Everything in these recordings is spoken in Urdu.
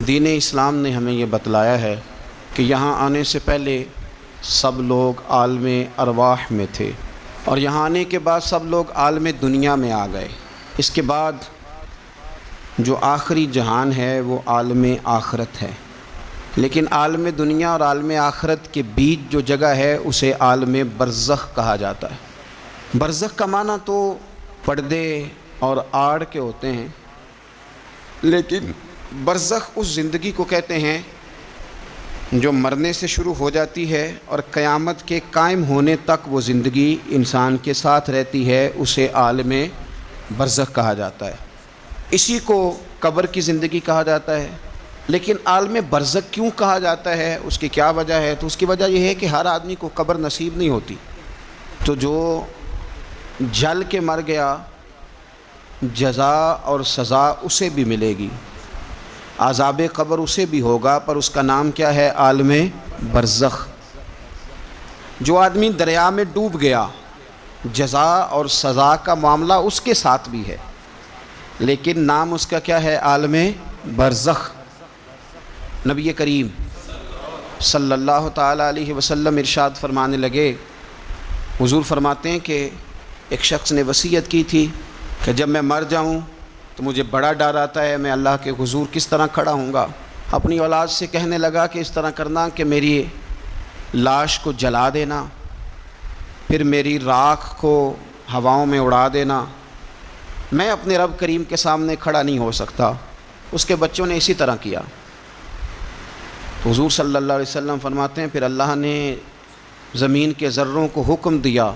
دین اسلام نے ہمیں یہ بتلایا ہے کہ یہاں آنے سے پہلے سب لوگ عالم ارواح میں تھے، اور یہاں آنے کے بعد سب لوگ عالم دنیا میں آ گئے۔ اس کے بعد جو آخری جہان ہے وہ عالم آخرت ہے، لیکن عالم دنیا اور عالم آخرت کے بیچ جو جگہ ہے اسے عالم برزخ کہا جاتا ہے۔ برزخ کا معنی تو پردے اور آڑ کے ہوتے ہیں، لیکن برزخ اس زندگی کو کہتے ہیں جو مرنے سے شروع ہو جاتی ہے اور قیامت کے قائم ہونے تک وہ زندگی انسان کے ساتھ رہتی ہے، اسے عالم برزخ کہا جاتا ہے۔ اسی کو قبر کی زندگی کہا جاتا ہے۔ لیکن عالم برزخ کیوں کہا جاتا ہے، اس کی کیا وجہ ہے؟ تو اس کی وجہ یہ ہے کہ ہر آدمی کو قبر نصیب نہیں ہوتی، تو جو جل کے مر گیا جزا اور سزا اسے بھی ملے گی، عذاب قبر اسے بھی ہوگا، پر اس کا نام کیا ہے؟ عالم برزخ۔ جو آدمی دریا میں ڈوب گیا جزا اور سزا کا معاملہ اس کے ساتھ بھی ہے، لیکن نام اس کا کیا ہے؟ عالم برزخ۔ نبی کریم صلی اللہ تعالیٰ علیہ وسلم ارشاد فرمانے لگے، حضور فرماتے ہیں کہ ایک شخص نے وصیت کی تھی کہ جب میں مر جاؤں تو مجھے بڑا ڈر آتا ہے، میں اللہ کے حضور کس طرح کھڑا ہوں گا۔ اپنی اولاد سے کہنے لگا کہ اس طرح کرنا کہ میری لاش کو جلا دینا، پھر میری راکھ کو ہواؤں میں اڑا دینا، میں اپنے رب کریم کے سامنے کھڑا نہیں ہو سکتا۔ اس کے بچوں نے اسی طرح کیا۔ حضور صلی اللہ علیہ وسلم فرماتے ہیں پھر اللہ نے زمین کے ذروں کو حکم دیا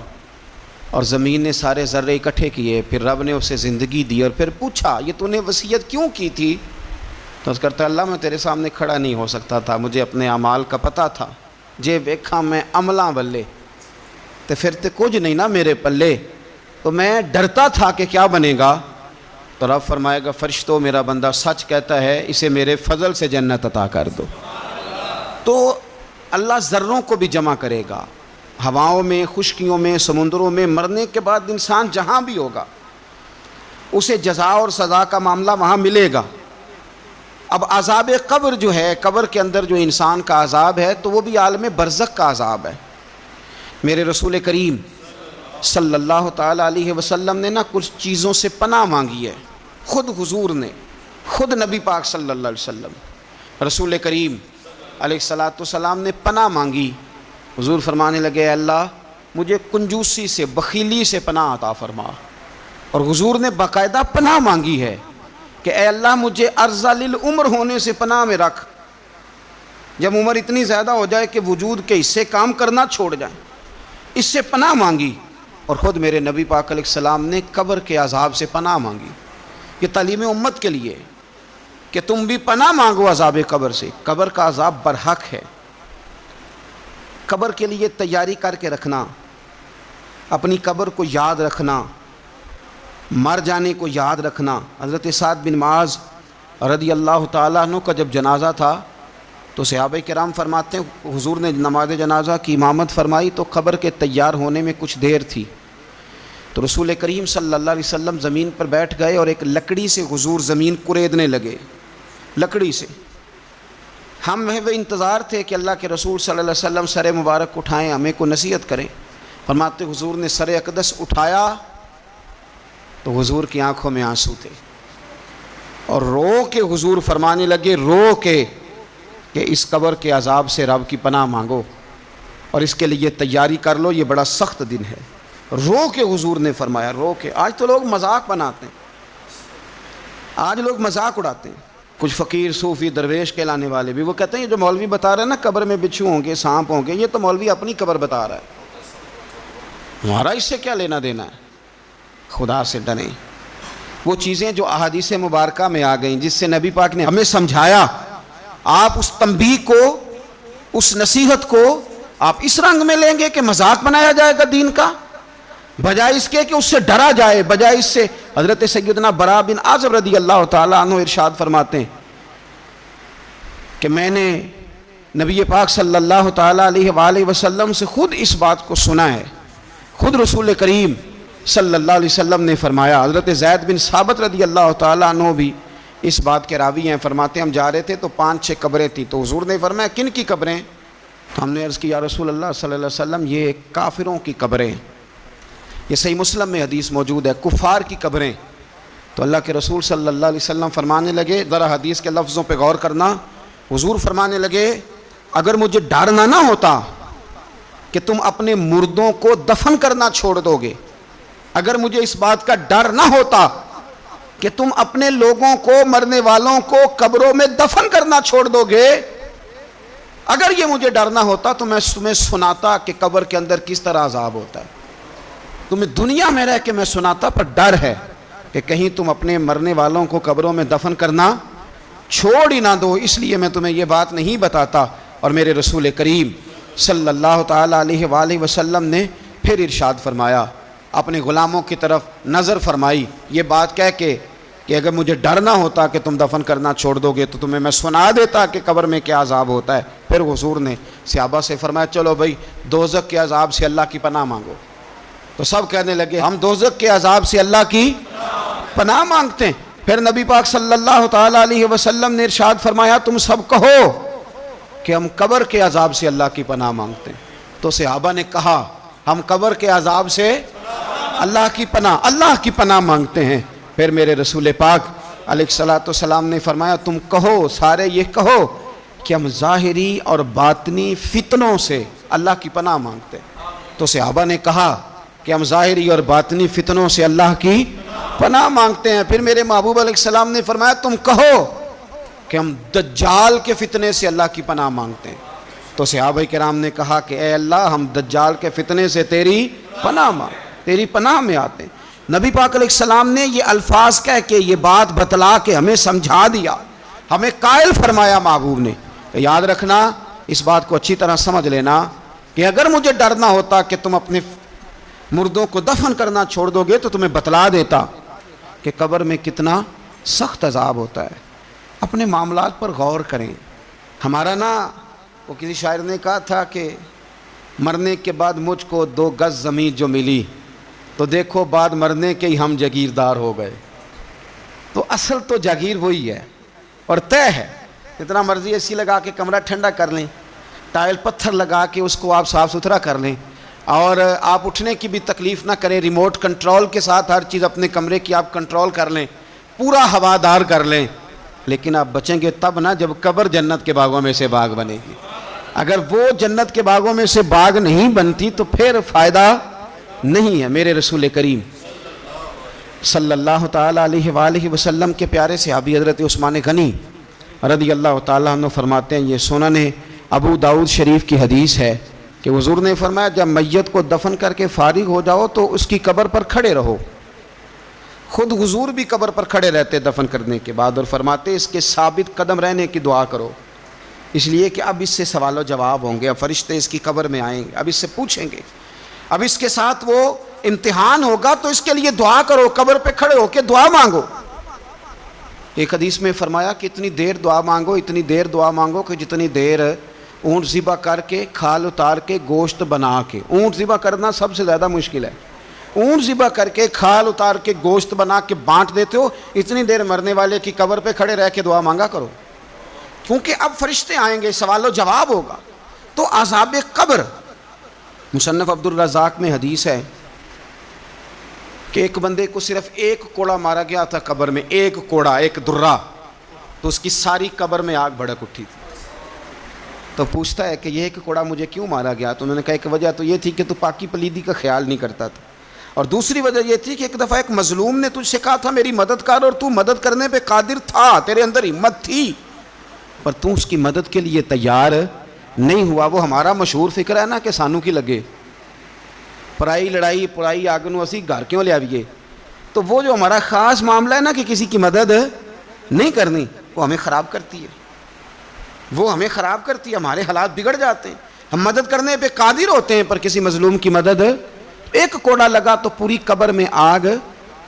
اور زمین نے سارے ذرے اکٹھے کیے، پھر رب نے اسے زندگی دی اور پھر پوچھا یہ تو نے وصیت کیوں کی تھی؟ تو اس کرتا اللہ میں تیرے سامنے کھڑا نہیں ہو سکتا تھا، مجھے اپنے اعمال کا پتہ تھا، جے ویکھاں میں عملاں والے تو پھر تے کچھ نہیں نا میرے پلے، تو میں ڈرتا تھا کہ کیا بنے گا۔ تو رب فرمائے گا فرشتوں میرا بندہ سچ کہتا ہے، اسے میرے فضل سے جنت عطا کر دو۔ تو اللہ ذروں کو بھی جمع کرے گا، ہواؤں میں، خشکیوں میں، سمندروں میں، مرنے کے بعد انسان جہاں بھی ہوگا اسے جزا اور سزا کا معاملہ وہاں ملے گا۔ اب عذاب قبر جو ہے، قبر کے اندر جو انسان کا عذاب ہے تو وہ بھی عالم برزخ کا عذاب ہے۔ میرے رسول کریم صلی اللہ تعالیٰ علیہ وسلم نے نا کچھ چیزوں سے پناہ مانگی ہے، خود حضور نے، خود نبی پاک صلی اللہ علیہ وسلم رسول کریم علیہ السلام نے پناہ مانگی۔ حضور فرمانے لگے اے اللہ مجھے کنجوسی سے، بخیلی سے پناہ عطا فرما، اور حضور نے باقاعدہ پناہ مانگی ہے کہ اے اللہ مجھے ارذل العمر ہونے سے پناہ میں رکھ، جب عمر اتنی زیادہ ہو جائے کہ وجود کے حصے کام کرنا چھوڑ جائیں، اس سے پناہ مانگی۔ اور خود میرے نبی پاک علیہ السلام نے قبر کے عذاب سے پناہ مانگی۔ یہ تعلیم امت کے لیے کہ تم بھی پناہ مانگو عذاب قبر سے۔ قبر کا عذاب برحق ہے، قبر کے لیے تیاری کر کے رکھنا، اپنی قبر کو یاد رکھنا، مر جانے کو یاد رکھنا۔ حضرت سعد بن معاذ رضی اللہ تعالیٰ عنہ کا جب جنازہ تھا تو صحابہ کرام فرماتے ہیں حضور نے نماز جنازہ کی امامت فرمائی تو قبر کے تیار ہونے میں کچھ دیر تھی، تو رسول کریم صلی اللہ علیہ وسلم زمین پر بیٹھ گئے اور ایک لکڑی سے حضور زمین کریدنے لگے، لکڑی سے۔ ہم وہ انتظار تھے کہ اللہ کے رسول صلی اللہ علیہ وسلم سر مبارک اٹھائیں، ہمیں کو نصیحت کریں۔ فرماتے حضور نے سر اقدس اٹھایا تو حضور کی آنکھوں میں آنسو تھے، اور رو کے حضور فرمانے لگے، رو کے کہ اس قبر کے عذاب سے رب کی پناہ مانگو اور اس کے لیے تیاری کر لو، یہ بڑا سخت دن ہے۔ رو کے حضور نے فرمایا، رو کے۔ آج تو لوگ مذاق بناتے ہیں، آج لوگ مذاق اڑاتے ہیں، کچھ فقیر صوفی درویش کہلانے والے بھی، وہ کہتے ہیں یہ جو مولوی بتا رہا ہے نا قبر میں بچھو ہوں گے، سانپ ہوں گے، یہ تو مولوی اپنی قبر بتا رہا ہے، ہمارا اس سے کیا لینا دینا ہے۔ خدا سے ڈریں۔ وہ چیزیں جو احادیث مبارکہ میں آ گئیں جس سے نبی پاک نے ہمیں سمجھایا، آپ اس تنبیہ کو، اس نصیحت کو آپ اس رنگ میں لیں گے کہ مذاق بنایا جائے گا دین کا، بجائے اس کے کہ اس سے ڈرا جائے، بجائے اس سے۔ حضرت سیدنا برا بن عازب رضی اللہ تعالیٰ عنہ ارشاد فرماتے ہیں کہ میں نے نبی پاک صلی اللہ تعالیٰ علیہ وآلہ وسلم سے خود اس بات کو سنا ہے، خود رسول کریم صلی اللہ علیہ وسلم نے فرمایا۔ حضرت زید بن ثابت رضی اللہ تعالیٰ عنہ بھی اس بات کے راوی ہیں، فرماتے ہیں ہم جا رہے تھے تو 5-6 قبریں تھیں، تو حضور نے فرمایا کن کی قبریں؟ تو ہم نے عرض کی یا رسول اللہ صلی اللہ علیہ وسلم یہ کافروں کی قبریں ہیں، یہ صحیح مسلم میں حدیث موجود ہے، کفار کی قبریں۔ تو اللہ کے رسول صلی اللہ علیہ وسلم فرمانے لگے، ذرا حدیث کے لفظوں پہ غور کرنا، حضور فرمانے لگے اگر مجھے ڈر نہ ہوتا کہ تم اپنے مردوں کو دفن کرنا چھوڑ دو گے، اگر مجھے اس بات کا ڈر نہ ہوتا کہ تم اپنے لوگوں کو، مرنے والوں کو قبروں میں دفن کرنا چھوڑ دو گے، اگر یہ مجھے ڈر نہ ہوتا تو میں تمہیں سناتا کہ قبر کے اندر کس طرح عذاب ہوتا ہے، تمہیں دنیا میں رہ کے میں سناتا، پر ڈر ہے کہ کہیں تم اپنے مرنے والوں کو قبروں میں دفن کرنا چھوڑ ہی نہ دو، اس لیے میں تمہیں یہ بات نہیں بتاتا۔ اور میرے رسول کریم صلی اللہ تعالیٰ علیہ وآلہ وسلم نے پھر ارشاد فرمایا، اپنے غلاموں کی طرف نظر فرمائی، یہ بات کہہ کے کہ اگر مجھے ڈر نہ ہوتا کہ تم دفن کرنا چھوڑ دو گے تو تمہیں میں سنا دیتا کہ قبر میں کیا عذاب ہوتا ہے۔ پھر حضور نے صحابہ سے فرمایا چلو بھائی دوزخ کے عذاب سے اللہ کی پناہ مانگو، تو سب کہنے لگے ہم دوزخ کے عذاب سے اللہ کی پناہ مانگتے ہیں۔ پھر نبی پاک صلی اللہ تعالیٰ علیہ وسلم نے ارشاد فرمایا تم سب کہو کہ ہم قبر کے عذاب سے اللہ کی پناہ مانگتے ہیں۔ تو صحابہ نے کہا ہم قبر کے عذاب سے اللہ کی پناہ مانگتے ہیں۔ پھر میرے رسول پاک علیہ الصلوۃ والسلام نے فرمایا تم کہو، سارے یہ کہو کہ ہم ظاہری اور باطنی فتنوں سے اللہ کی پناہ مانگتے ہیں۔ تو صحابہ نے کہا کہ ہم ظاہری اور باطنی فتنوں سے اللہ کی پناہ مانگتے ہیں۔ پھر میرے محبوب علیہ السلام نے فرمایا تم کہو کہ ہم دجال کے فتنے سے اللہ کی پناہ مانگتے ہیں۔ تو صحابہ کرام نے کہا کہ اے اللہ ہم دجال کے فتنے سے تیری پناہ میں آتے ہیں۔ نبی پاک علیہ السلام نے یہ الفاظ کہہ کے یہ بات بتلا کے ہمیں سمجھا دیا، ہمیں قائل فرمایا محبوب نے۔ یاد رکھنا، اس بات کو اچھی طرح سمجھ لینا کہ اگر مجھے ڈر نہ ہوتا کہ تم اپنے مردوں کو دفن کرنا چھوڑ دو گے تو تمہیں بتلا دیتا کہ قبر میں کتنا سخت عذاب ہوتا ہے۔ اپنے معاملات پر غور کریں۔ ہمارا وہ کسی شاعر نے کہا تھا کہ مرنے کے بعد مجھ کو 2 گز زمین جو ملی تو دیکھو بعد مرنے کے ہی ہم جاگیردار ہو گئے۔ تو اصل تو جاگیر وہی ہے اور طے ہے، جتنا مرضی اے سی لگا کے کمرہ ٹھنڈا کر لیں، ٹائل پتھر لگا کے اس کو آپ صاف ستھرا کر لیں، اور آپ اٹھنے کی بھی تکلیف نہ کریں، ریموٹ کنٹرول کے ساتھ ہر چیز اپنے کمرے کی آپ کنٹرول کر لیں، پورا ہوادار کر لیں، لیکن آپ بچیں گے تب نہ جب قبر جنت کے باغوں میں سے باغ بنے گی۔ اگر وہ جنت کے باغوں میں سے باغ نہیں بنتی تو پھر فائدہ نہیں ہے۔ میرے رسول کریم صلی اللہ تعالیٰ علیہ وآلہ وسلم کے پیارے صحابی حضرت عثمان غنی رضی اللہ تعالیٰ عنہ فرماتے ہیں، یہ سنن ابو داؤد شریف کی حدیث ہے کہ حضور نے فرمایا جب میت کو دفن کر کے فارغ ہو جاؤ تو اس کی قبر پر کھڑے رہو۔ خود حضور بھی قبر پر کھڑے رہتے دفن کرنے کے بعد، اور فرماتے اس کے ثابت قدم رہنے کی دعا کرو، اس لیے کہ اب اس سے سوال و جواب ہوں گے، اب فرشتے اس کی قبر میں آئیں گے، اب اس سے پوچھیں گے، اب اس کے ساتھ وہ امتحان ہوگا، تو اس کے لیے دعا کرو، قبر پہ کھڑے ہو کے دعا مانگو۔ ایک حدیث میں فرمایا کہ اتنی دیر دعا مانگو کہ جتنی دیر اونٹ ذبح کر کے کھال اتار کے گوشت بنا کے، اونٹ ذبح کرنا سب سے زیادہ مشکل ہے، اونٹ ذبح کر کے کھال اتار کے گوشت بنا کے بانٹ دیتے ہو، اتنی دیر مرنے والے کی قبر پہ کھڑے رہ کے دعا مانگا کرو، کیونکہ اب فرشتے آئیں گے، سوال و جواب ہوگا۔ تو عذاب قبر، مصنف عبد الرزاق میں حدیث ہے کہ ایک بندے کو صرف 1 کوڑا مارا گیا تھا قبر میں، 1 کوڑا، 1 درہ، تو اس کی ساری قبر میں آگ بھڑک اٹھی تھی۔ تو پوچھتا ہے کہ یہ 1 کوڑا مجھے کیوں مارا گیا؟ تو انہوں نے کہا ایک وجہ تو یہ تھی کہ تو پاکی پلیدی کا خیال نہیں کرتا تھا، اور دوسری وجہ یہ تھی کہ ایک دفعہ ایک مظلوم نے تجھ سے کہا تھا میری مدد کر، اور تو مدد کرنے پہ قادر تھا، تیرے اندر ہمت تھی، پر تو اس کی مدد کے لیے تیار نہیں ہوا۔ وہ ہمارا مشہور فکر ہے نا کہ سانو کی لگے، پرائی لڑائی پرائی آگنوں اسی گھر کیوں لے آئیے۔ تو وہ جو ہمارا خاص معاملہ ہے نا کہ کسی کی مدد نہیں کرنی، وہ ہمیں خراب کرتی ہے، ہمارے حالات بگڑ جاتے ہیں۔ ہم مدد کرنے پہ قادر ہوتے ہیں پر کسی مظلوم کی مدد، 1 کوڑا لگا تو پوری قبر میں آگ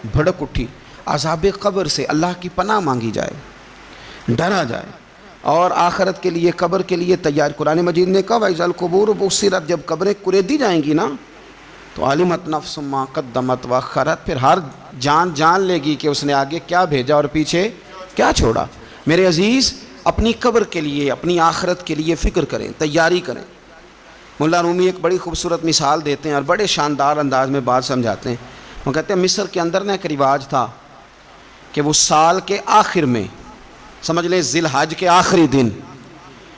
بھڑک اٹھی۔ عذاب قبر سے اللہ کی پناہ مانگی جائے، ڈرا جائے، اور آخرت کے لیے، قبر کے لیے تیار۔ قرآن مجید نے کہا وَإِذَا الْقُبُورُ بُعْثِرَتْ، جب قبریں کریدی جائیں گی نا تو عَلِمَتْ نَفْسٌ مَا قَدَّمَتْ وَأَخَّرَتْ، پھر ہر جان لے گی کہ اس نے آگے کیا بھیجا اور پیچھے کیا چھوڑا؟ میرے عزیز، اپنی قبر کے لیے، اپنی آخرت کے لیے فکر کریں، تیاری کریں۔ مولا رومی ایک بڑی خوبصورت مثال دیتے ہیں اور بڑے شاندار انداز میں بات سمجھاتے ہیں۔ وہ کہتے ہیں مصر کے اندر ایک رواج تھا کہ وہ سال کے آخر میں، سمجھ لیں ذی الحج کے آخری دن،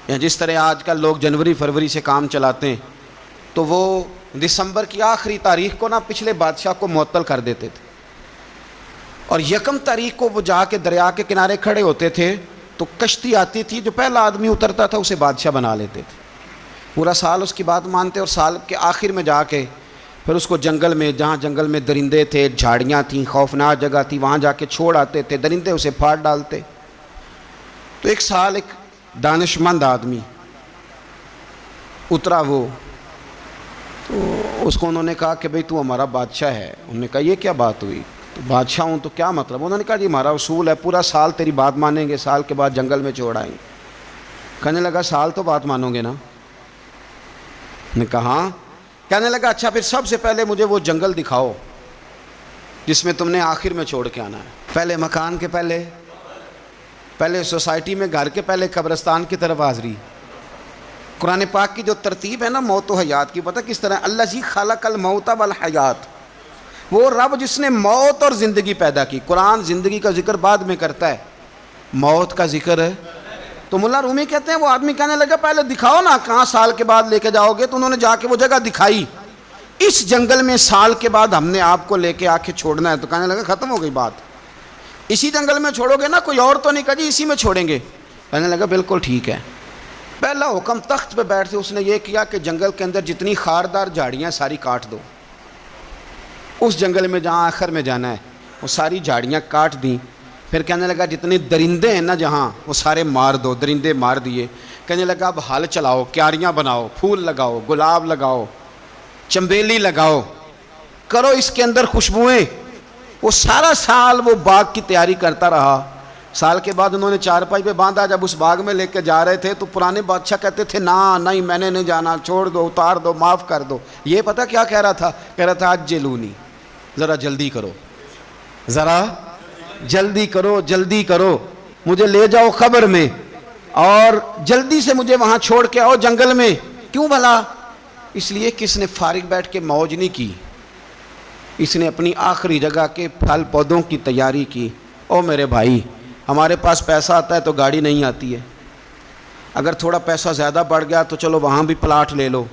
یا جس طرح آج کل لوگ جنوری فروری سے کام چلاتے ہیں، تو وہ دسمبر کی آخری تاریخ کو پچھلے بادشاہ کو معطل کر دیتے تھے، اور یکم تاریخ کو وہ جا کے دریا کے کنارے کھڑے ہوتے تھے تو کشتی آتی تھی، جو پہلا آدمی اترتا تھا اسے بادشاہ بنا لیتے تھے۔ پورا سال اس کی بات مانتے، اور سال کے آخر میں جا کے پھر اس کو جنگل میں، جہاں جنگل میں درندے تھے، جھاڑیاں تھیں، خوفناک جگہ تھی، وہاں جا کے چھوڑ آتے تھے، درندے اسے پھاڑ ڈالتے۔ تو ایک سال ایک دانشمند آدمی اترا، وہ تو اس کو انہوں نے کہا کہ بھئی تو ہمارا بادشاہ ہے۔ انہوں نے کہا یہ کیا بات ہوئی؟ تو بادشاہ ہوں تو کیا مطلب؟ انہوں نے کہا جی ہمارا اصول ہے، پورا سال تیری بات مانیں گے، سال کے بعد جنگل میں چھوڑ آئیں گے۔ کہنے لگا سال تو بات مانو گے نا؟ نے کہا ہاں۔ کہنے لگا اچھا پھر سب سے پہلے مجھے وہ جنگل دکھاؤ جس میں تم نے آخر میں چھوڑ کے آنا ہے۔ پہلے مکان کے پہلے سوسائٹی میں گھر کے پہلے قبرستان کی طرف حاضری۔ قرآن پاک کی جو ترتیب ہے نا موت و حیات کی، پتہ کس طرح؟ الذی خلق الموت والحیات، وہ رب جس نے موت اور زندگی پیدا کی۔ قرآن زندگی کا ذکر بعد میں کرتا ہے، موت کا ذکر ہے۔ تو مولا رومی کہتے ہیں وہ آدمی کہنے لگا پہلے دکھاؤ نا کہاں سال کے بعد لے کے جاؤ گے؟ تو انہوں نے جا کے وہ جگہ دکھائی، اس جنگل میں سال کے بعد ہم نے آپ کو لے کے آ کے چھوڑنا ہے۔ تو کہنے لگا ختم ہو گئی بات، اسی جنگل میں چھوڑو گے نا؟ کوئی اور تو نہیں؟ کہا جی اسی میں چھوڑیں گے۔ کہنے لگا بالکل ٹھیک ہے۔ پہلا حکم تخت پہ بیٹھ کے اس نے یہ کیا کہ جنگل کے اندر جتنی خاردار جھاڑیاں ساری کاٹ دو۔ اس جنگل میں جہاں آخر میں جانا ہے وہ ساری جھاڑیاں کاٹ دیں۔ پھر کہنے لگا جتنے درندے ہیں نا جہاں، وہ سارے مار دو، درندے مار دیے۔ کہنے لگا اب ہل چلاؤ، کیاریاں بناؤ، پھول لگاؤ، گلاب لگاؤ، چنبیلی لگاؤ، کرو اس کے اندر خوشبوئیں۔ وہ سارا سال وہ باغ کی تیاری کرتا رہا۔ سال کے بعد انہوں نے چارپائی پہ باندھا، جب اس باغ میں لے کے جا رہے تھے تو پرانے بادشاہ کہتے تھے نہیں میں نے نہیں جانا، چھوڑ دو، اتار دو، معاف کر دو۔ یہ پتہ کیا کہہ رہا تھا؟ کہہ رہا تھا عجلونی، ذرا جلدی کرو، ذرا جلدی کرو، جلدی کرو، مجھے لے جاؤ قبر میں اور جلدی سے مجھے وہاں چھوڑ کے آؤ جنگل میں۔ کیوں بھلا؟ اس لیے کہ اس نے فارغ بیٹھ کے موج نہیں کی، اس نے اپنی آخری جگہ کے پھل پودوں کی تیاری کی۔ او میرے بھائی، ہمارے پاس پیسہ آتا ہے تو گاڑی نہیں آتی ہے، اگر تھوڑا پیسہ زیادہ بڑھ گیا تو چلو وہاں بھی پلاٹ لے لو۔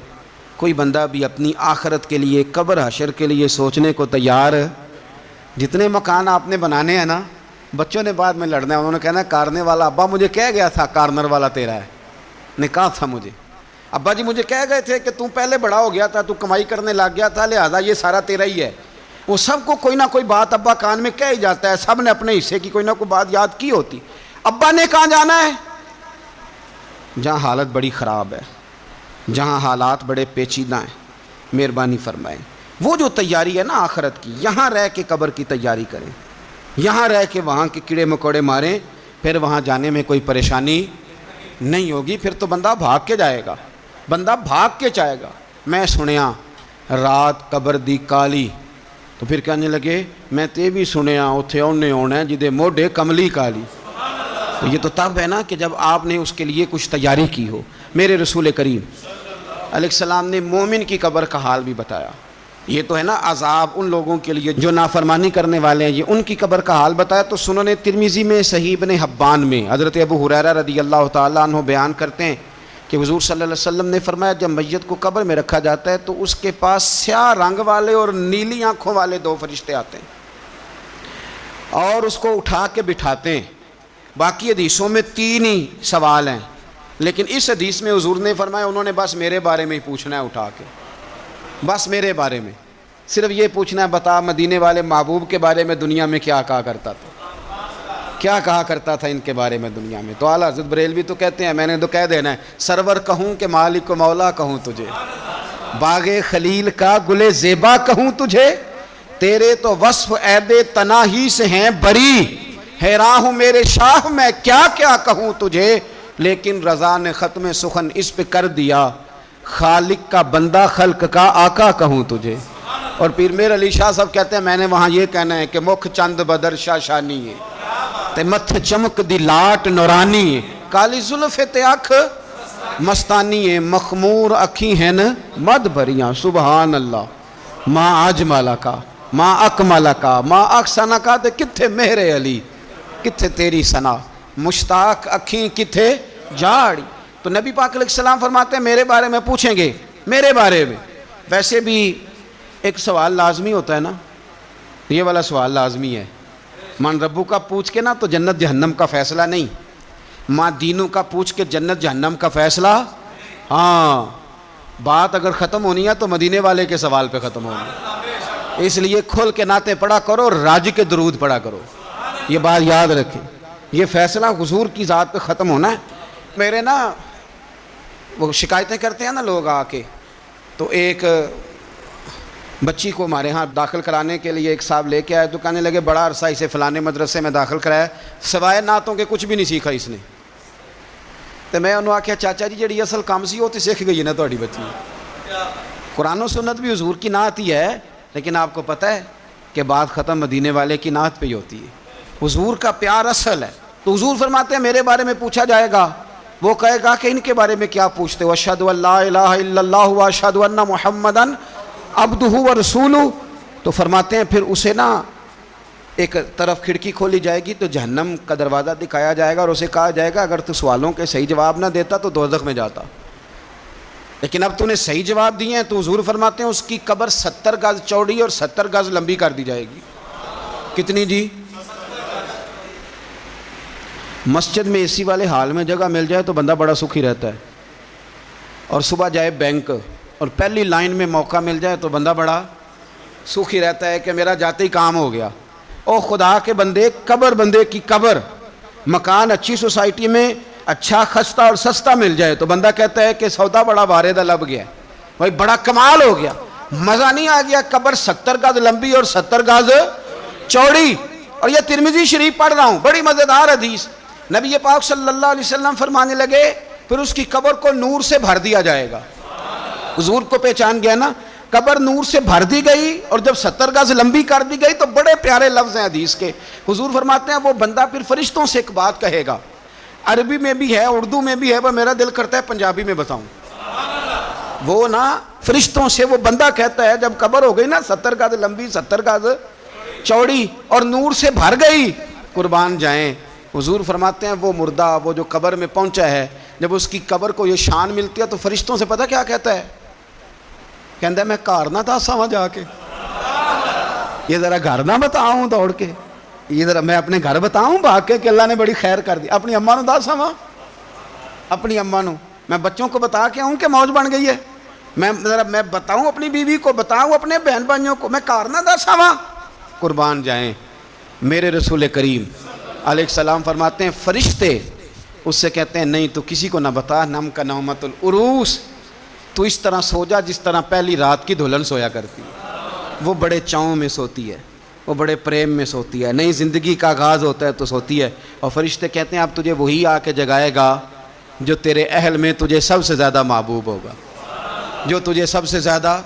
کوئی بندہ بھی اپنی آخرت کے لیے، قبر حشر کے لیے سوچنے کو تیار ہے؟ جتنے مکان آپ نے بنانے ہیں نا، بچوں نے بعد میں لڑنا ہے، انہوں نے کہنا کارنے والا ابا مجھے کہہ گیا تھا کارنر والا تیرا ہے، نے کہا تھا مجھے ابا جی، مجھے کہہ گئے تھے کہ تم پہلے بڑا ہو گیا تھا، تو کمائی کرنے لگ گیا تھا، لہذا یہ سارا تیرا ہی ہے۔ وہ سب کو کوئی نہ کوئی بات ابا کان میں کہہ ہی جاتا ہے، سب نے اپنے حصے کی کوئی نہ کوئی بات یاد کی ہوتی۔ ابا نے کہاں جانا ہے؟ جہاں حالت بڑی خراب ہے، جہاں حالات بڑے پیچیدہ ہیں، مہربانی فرمائیں۔ وہ جو تیاری ہے نا آخرت کی، یہاں رہ کے قبر کی تیاری کریں، یہاں رہ کے وہاں کے کیڑے مکوڑے ماریں، پھر وہاں جانے میں کوئی پریشانی نہیں ہوگی۔ پھر تو بندہ بھاگ کے جائے گا، بندہ بھاگ کے جائے گا۔ میں سنیا رات قبر دی کالی، تو پھر کہنے لگے میں تے بھی سنیا اتھے اونے ہونا ہے جدے موڈے کملی کالی۔ تو یہ تو تب ہے نا کہ جب آپ نے اس کے لیے کچھ تیاری کی ہو۔ میرے رسول کریم علیہ السلام نے مومن کی قبر کا حال بھی بتایا۔ یہ تو ہے نا عذاب ان لوگوں کے لیے جو نافرمانی کرنے والے ہیں، یہ ان کی قبر کا حال بتایا۔ تو سنن ترمذی میں، صحیح ابن حبان میں حضرت ابو ہریرہ رضی اللہ تعالیٰ عنہ بیان کرتے ہیں کہ حضور صلی اللہ علیہ وسلم نے فرمایا جب میت کو قبر میں رکھا جاتا ہے تو اس کے پاس سیاہ رنگ والے اور نیلی آنکھوں والے دو فرشتے آتے ہیں اور اس کو اٹھا کے بٹھاتے ہیں۔ باقی حدیثوں میں 3 ہی سوال ہیں، لیکن اس حدیث میں حضور نے فرمایا انہوں نے بس میرے بارے میں ہی پوچھنا ہے، اٹھا کے بس میرے بارے میں صرف یہ پوچھنا ہے، بتا مدینے والے محبوب کے بارے میں دنیا میں کیا کہا کرتا تھا، کیا کہا کرتا تھا ان کے بارے میں دنیا میں۔ تو اعلیٰ حضرت بریلوی تو کہتے ہیں میں نے تو کہہ دینا ہے، سرور کہوں کہ مالک و مولا کہوں تجھے، باغ خلیل کا گل زیبا کہوں تجھے، تیرے تو وصف عیب تناہی سے ہیں بری، حیراں ہوں میرے شاہ میں کیا کیا کہوں تجھے، لیکن رضا نے ختم سخن اس پہ کر دیا، خالق کا بندہ خلق کا آقا کہوں تجھے۔ اور پیر میر علی شاہ صاحب کہتے ہیں میں نے وہاں یہ کہنا ہے کہ مکھ چند بدر شاہ شانی ہے، تے متھ چمک دی لاٹ نورانی ہے، کالی زلف تے اکھ مستانی ہے، مخمور اکھی ہیں مد بھریاں، سبحان اللہ۔ ما اجمل کا، ما اکمل کا، ما احسن کا، تے کتھے مہر علی، کتھے تیری ثنا، مشتاق اکھیں کتھے جاڑی۔ تو نبی پاک علیہ السلام فرماتے ہیں میرے بارے میں پوچھیں گے، میرے بارے میں۔ ویسے بھی ایک سوال لازمی ہوتا ہے نا، یہ والا سوال لازمی ہے، من ربو کا پوچھ کے نا تو جنت جہنم کا فیصلہ نہیں، ماں دینوں کا پوچھ کے جنت جہنم کا فیصلہ۔ ہاں، بات اگر ختم ہونی ہے تو مدینے والے کے سوال پہ ختم ہونی ہے، اس لیے کھل کے نعتیں پڑھا کرو، راج کے درود پڑھا کرو، یہ بات یاد رکھیں، یہ فیصلہ حضور کی ذات پہ ختم ہونا ہے۔ میرے نا وہ شکایتیں کرتے ہیں نا لوگ آ کے، تو ایک بچی کو ہمارے ہاں داخل کرانے کے لیے ایک صاحب لے کے آئے، تو کہنے لگے بڑا عرصہ اسے فلانے مدرسے میں داخل کرایا، سوائے نعتوں کے کچھ بھی نہیں سیکھا اس نے۔ تو میں انہوں نے آکھیا چاچا جی جڑی اصل کام سی وہ تو سیکھ گئی ہے نا تہاڈی بچی، قرآن و سنت بھی حضور کی نعت ہی ہے، لیکن آپ کو پتہ ہے کہ بات ختم مدینے والے کی نعت پہ ہی ہوتی ہے، حضور کا پیار اصل ہے۔ تو حضور فرماتے ہیں میرے بارے میں پوچھا جائے گا، وہ کہے گا کہ ان کے بارے میں کیا پوچھتے ہو، اشہد ان لا الہ الا اللہ و اشہد ان محمدن عبدہ و رسولہ۔ تو فرماتے ہیں پھر اسے نا ایک طرف کھڑکی کھولی جائے گی تو جہنم کا دروازہ دکھایا جائے گا، اور اسے کہا جائے گا اگر تو سوالوں کے صحیح جواب نہ دیتا تو دوزخ میں جاتا، لیکن اب تو نے صحیح جواب دیے ہیں۔ تو حضور فرماتے ہیں اس کی قبر 70 گز چوڑی اور 70 گز لمبی کر دی جائے گی۔ کتنی جی؟ مسجد میں اے سی والے حال میں جگہ مل جائے تو بندہ بڑا سکھی رہتا ہے، اور صبح جائے بینک اور پہلی لائن میں موقع مل جائے تو بندہ بڑا سکھی رہتا ہے کہ میرا جاتے ہی کام ہو گیا۔ او خدا کے بندے، قبر بندے کی قبر، مکان اچھی سوسائٹی میں اچھا خستہ اور سستا مل جائے تو بندہ کہتا ہے کہ سودا بڑا واردہ لب گیا، بھائی بڑا کمال ہو گیا، مزہ نہیں آ گیا۔ قبر 70 گز لمبی اور 70 گز چوڑی، اور یہ ترمذی شریف پڑھ رہا ہوں، بڑی مزیدار حدیث۔ نبی پاک صلی اللہ علیہ وسلم فرمانے لگے پھر اس کی قبر کو نور سے بھر دیا جائے گا۔ حضور کو پہچان گیا نا، قبر نور سے بھر دی گئی، اور جب 70 گز لمبی کر دی گئی تو بڑے پیارے لفظ ہیں حدیث کے۔ حضور فرماتے ہیں وہ بندہ پھر فرشتوں سے ایک بات کہے گا، عربی میں بھی ہے، اردو میں بھی ہے، پر میرا دل کرتا ہے پنجابی میں بتاؤں۔ وہ نا فرشتوں سے وہ بندہ کہتا ہے جب قبر ہو گئی نا 70 گز لمبی 70 گز چوڑی اور نور سے بھر گئی، قربان جائیں، حضور فرماتے ہیں وہ مردہ، وہ جو قبر میں پہنچا ہے، جب اس کی قبر کو یہ شان ملتی ہے تو فرشتوں سے پتہ کیا کہتا ہے؟ کہتا ہے میں گھر نہ دسا وہاں جا کے، یہ ذرا گھر نہ بتاؤں دوڑ کے، یہ ذرا میں اپنے گھر بتاؤں بھاگ کے کہ اللہ نے بڑی خیر کر دی، اپنی اماں نو دسا وہاں، اپنی اماں نو میں بچوں کو بتا کے آؤں کہ موج بن گئی ہے، میں بتاؤں اپنی بیوی کو، بتاؤں اپنے بہن بھائیوں کو، میں گھر نہ دسا وہاں۔ قربان جائیں، میرے رسول کریم علیہ السلام فرماتے ہیں فرشتے اس سے کہتے ہیں نہیں تو کسی کو نہ بتا، نم کا نومت العروس، تو اس طرح سو جا جس طرح پہلی رات کی دلہن سویا کرتی ہے، وہ بڑے چاؤں میں سوتی ہے، وہ بڑے پریم میں سوتی ہے، نئی زندگی کا آغاز ہوتا ہے تو سوتی ہے، اور فرشتے کہتے ہیں اب تجھے وہی آ کے جگائے گا جو تیرے اہل میں تجھے سب سے زیادہ محبوب ہوگا، جو تجھے سب سے زیادہ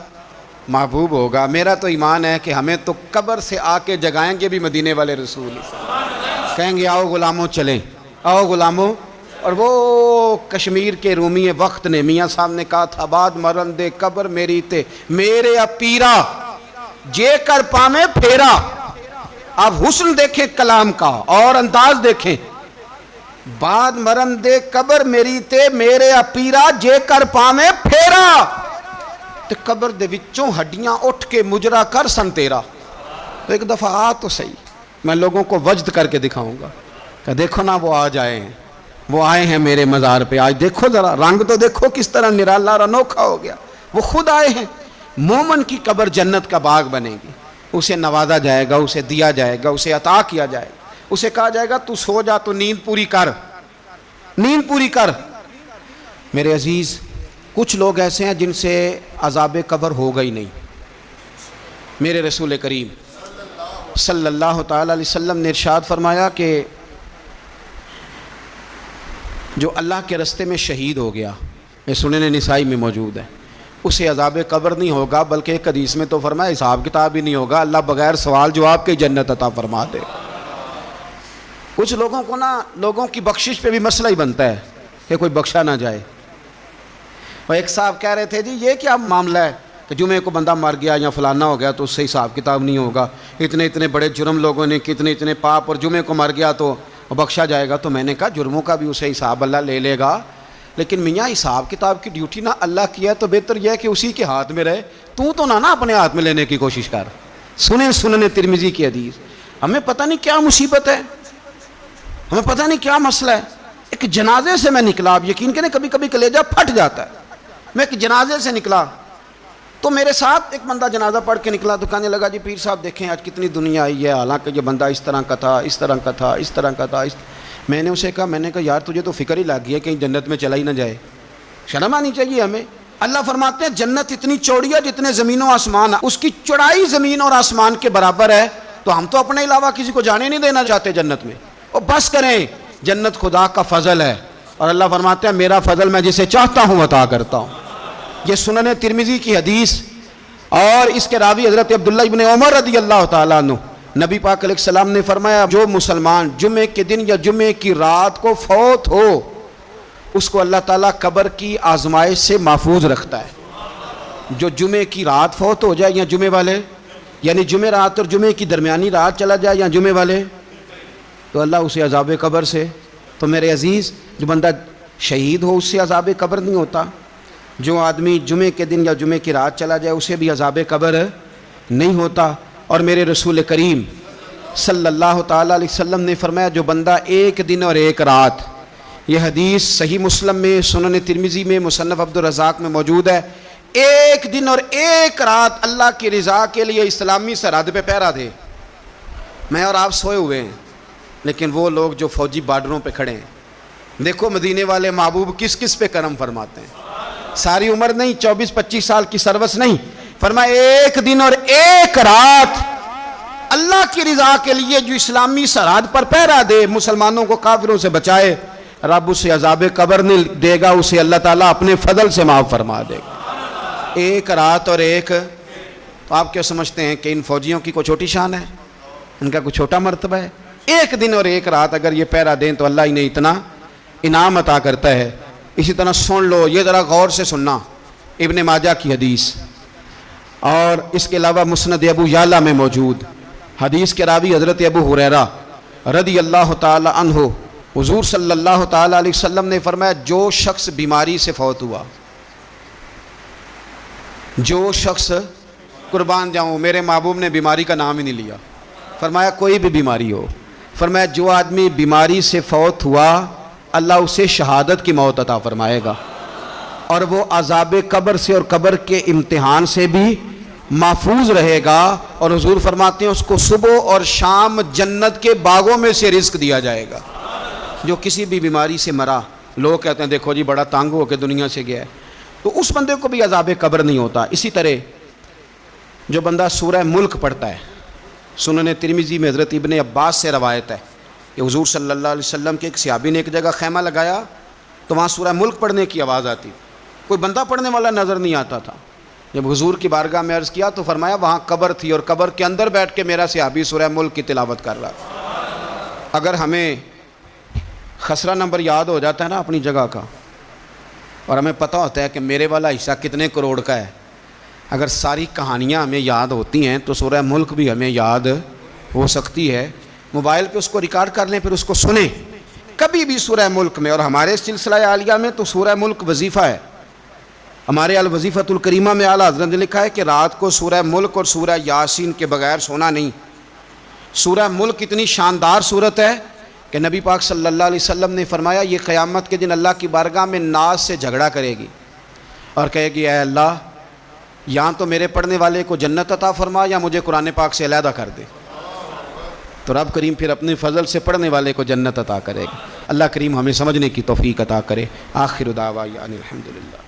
محبوب ہوگا۔ میرا تو ایمان ہے کہ ہمیں تو قبر سے آ کے جگائیں گے بھی مدینے والے رسول، کہیں گے آؤ غلاموں چلیں، آؤ غلاموں۔ اور وہ کشمیر کے رومی وقت نے میاں صاحب نے کہا تھا بعد مرن دے قبر میری تے میرے اپیرا جے کر پامے پھیرا۔ آپ حسن دیکھیں کلام کا اور انداز دیکھیں، بعد مرن دے قبر میری تے میرے اپیرا جے کر پامے پھیرا، تے قبر دے وچوں ہڈیاں اٹھ کے مجرا کر سن تیرا۔ تو ایک دفعہ آ تو صحیح، میں لوگوں کو وجد کر کے دکھاؤں گا کہ دیکھو نا وہ آج آئے ہیں، وہ آئے ہیں میرے مزار پہ، آج دیکھو ذرا رنگ تو دیکھو کس طرح نرالا اور انوکھا ہو گیا، وہ خود آئے ہیں۔ مومن کی قبر جنت کا باغ بنے گی، اسے نوازا جائے گا، اسے دیا جائے گا، اسے عطا کیا جائے گا، اسے کہا جائے گا تو سو جا، تو نیند پوری کر، نیند پوری کر۔ میرے عزیز کچھ لوگ ایسے ہیں جن سے عذاب قبر ہوگا ہی نہیں۔ میرے رسول کریم صلی اللہ تعالی علیہ وسلم نے ارشاد فرمایا کہ جو اللہ کے رستے میں شہید ہو گیا، یہ سنن نسائی میں موجود ہے، اسے عذاب قبر نہیں ہوگا، بلکہ ایک حدیث میں تو فرمایا حساب کتاب ہی نہیں ہوگا، اللہ بغیر سوال جواب کے جنت عطا فرما دے۔ کچھ لوگوں کو نا لوگوں کی بخشش پہ بھی مسئلہ ہی بنتا ہے کہ کوئی بخشا نہ جائے. اور ایک صاحب کہہ رہے تھے جی یہ کیا معاملہ ہے کہ جمعے کو بندہ مر گیا یا فلانا ہو گیا تو اس سے حساب کتاب نہیں ہوگا, اتنے بڑے جرم لوگوں نے اتنے پاپ, اور جمعے کو مر گیا تو بخشا جائے گا. تو میں نے کہا جرموں کا بھی اسے حساب اللہ لے لے گا, لیکن میاں حساب کتاب کی ڈیوٹی نہ اللہ کی ہے تو بہتر یہ ہے کہ اسی کے ہاتھ میں رہے, تو نہ اپنے ہاتھ میں لینے کی کوشش کر. سنیں سنن ترمذی کی حدیث. ہمیں پتہ نہیں کیا مصیبت ہے, ہمیں پتہ نہیں کیا مسئلہ ہے. ایک جنازے سے میں نکلا, آپ یقین کریں کبھی کبھی کلیجہ پھٹ جاتا ہے. میں ایک جنازے سے نکلا تو میرے ساتھ ایک بندہ جنازہ پڑھ کے نکلا تو کہنے لگا جی پیر صاحب دیکھیں آج کتنی دنیا آئی ہے, حالانکہ یہ بندہ اس طرح کا تھا, اس طرح کا تھا, اس طرح کا تھا. میں نے اسے کہا یار تجھے تو فکر ہی لگ گئی ہے کہیں جنت میں چلا ہی نہ جائے. شرم آنی چاہیے ہمیں. اللہ فرماتے ہیں جنت اتنی چوڑی ہے جتنے زمین و آسمان, اس کی چوڑائی زمین اور آسمان کے برابر ہے. تو ہم تو اپنے علاوہ کسی کو جانے نہیں دینا چاہتے جنت میں. اور بس کریں, جنت خدا کا فضل ہے, اور اللہ فرماتے ہیں میرا فضل میں جسے چاہتا ہوں عطا کرتا ہوں. یہ سنن ترمذی کی حدیث, اور اس کے راوی حضرت عبداللہ ابن عمر رضی اللہ تعالیٰ عنہ. نبی پاک علیہ السلام نے فرمایا جو مسلمان جمعے کے دن یا جمعے کی رات کو فوت ہو اس کو اللہ تعالیٰ قبر کی آزمائش سے محفوظ رکھتا ہے. جو جمعے کی رات فوت ہو جائے یا جمعے والے, یعنی جمعے رات اور جمعے کی درمیانی رات چلا جائے یا جمعے والے, تو اللہ اسے عذاب قبر سے. تو میرے عزیز جو بندہ شہید ہو اس سے عذاب قبر نہیں ہوتا, جو آدمی جمعے کے دن یا جمعے کی رات چلا جائے اسے بھی عذاب قبر نہیں ہوتا. اور میرے رسول کریم صلی اللہ تعالیٰ علیہ وسلم نے فرمایا جو بندہ ایک دن اور ایک رات, یہ حدیث صحیح مسلم میں, سنن ترمذی میں, مصنف عبدالرزاق میں موجود ہے, ایک دن اور ایک رات اللہ کی رضا کے لیے اسلامی سرحد پہ پہرا دے. میں اور آپ سوئے ہوئے ہیں, لیکن وہ لوگ جو فوجی بارڈروں پہ کھڑے ہیں, دیکھو مدینے والے محبوب کس کس پہ کرم فرماتے ہیں. ساری عمر نہیں, 24-25 سال کی سروس نہیں, فرمایا ایک دن اور ایک رات اللہ کی رضا کے لیے جو اسلامی سرحد پر پہرا دے, مسلمانوں کو کافروں سے بچائے, رب اسے عذاب قبر نہیں دے گا, اسے اللہ تعالیٰ اپنے فضل سے معاف فرما دے گا. ایک رات اور ایک. تو آپ کیا سمجھتے ہیں کہ ان فوجیوں کی کوئی چھوٹی شان ہے, ان کا کوئی چھوٹا مرتبہ ہے؟ ایک دن اور ایک رات اگر یہ پہرا دیں تو اللہ انہیں اتنا انعام عطا کرتا ہے. اسی طرح سن لو, یہ ذرا غور سے سننا, ابن ماجہ کی حدیث, اور اس کے علاوہ مسند ابو یعلا میں موجود حدیث کے راوی حضرت ابو ہریرہ رضی اللہ تعالی عنہ, حضور صلی اللہ تعالی علیہ وسلم نے فرمایا جو شخص بیماری سے فوت ہوا, جو شخص, قربان جاؤں میرے محبوب نے بیماری کا نام ہی نہیں لیا, فرمایا کوئی بھی بیماری ہو, فرمایا جو آدمی بیماری سے فوت ہوا اللہ اسے شہادت کی موت عطا فرمائے گا, اور وہ عذاب قبر سے اور قبر کے امتحان سے بھی محفوظ رہے گا. اور حضور فرماتے ہیں اس کو صبح اور شام جنت کے باغوں میں سے رزق دیا جائے گا. جو کسی بھی بیماری سے مرا, لوگ کہتے ہیں دیکھو جی بڑا تنگ ہو کے دنیا سے گیا ہے, تو اس بندے کو بھی عذاب قبر نہیں ہوتا. اسی طرح جو بندہ سورہ ملک پڑھتا ہے, سنن ترمذی میں حضرت ابن عباس سے روایت ہے کہ حضور صلی اللہ علیہ وسلم کے ایک صحابی نے ایک جگہ خیمہ لگایا تو وہاں سورہ ملک پڑھنے کی آواز آتی, کوئی بندہ پڑھنے والا نظر نہیں آتا تھا. جب حضور کی بارگاہ میں عرض کیا تو فرمایا وہاں قبر تھی اور قبر کے اندر بیٹھ کے میرا صحابی سورہ ملک کی تلاوت کر رہا. اگر ہمیں خسرہ نمبر یاد ہو جاتا ہے نا اپنی جگہ کا, اور ہمیں پتہ ہوتا ہے کہ میرے والا حصہ کتنے کروڑ کا ہے, اگر ساری کہانیاں ہمیں یاد ہوتی ہیں تو سورہ ملک بھی ہمیں یاد ہو سکتی ہے. موبائل پہ اس کو ریکارڈ کر لیں, پھر اس کو سنیں کبھی بھی سورہ ملک میں. اور ہمارے سلسلہ عالیہ میں تو سورہ ملک وظیفہ ہے. ہمارے الوظیفۃ الکریمہ میں اعلیٰ حضرت نے لکھا ہے کہ رات کو سورہ ملک اور سورہ یاسین کے بغیر سونا نہیں. سورہ ملک اتنی شاندار صورت ہے کہ نبی پاک صلی اللہ علیہ وسلم نے فرمایا یہ قیامت کے دن اللہ کی بارگاہ میں ناز سے جھگڑا کرے گی اور کہے گی اے اللہ یہاں تو میرے پڑھنے والے کو جنت عطا فرما یا مجھے قرآن پاک سے علیحدہ کر دے. تو رب کریم پھر اپنے فضل سے پڑھنے والے کو جنت عطا کرے گا. اللہ کریم ہمیں سمجھنے کی توفیق عطا کرے. آخر دعوانا الحمدللہ.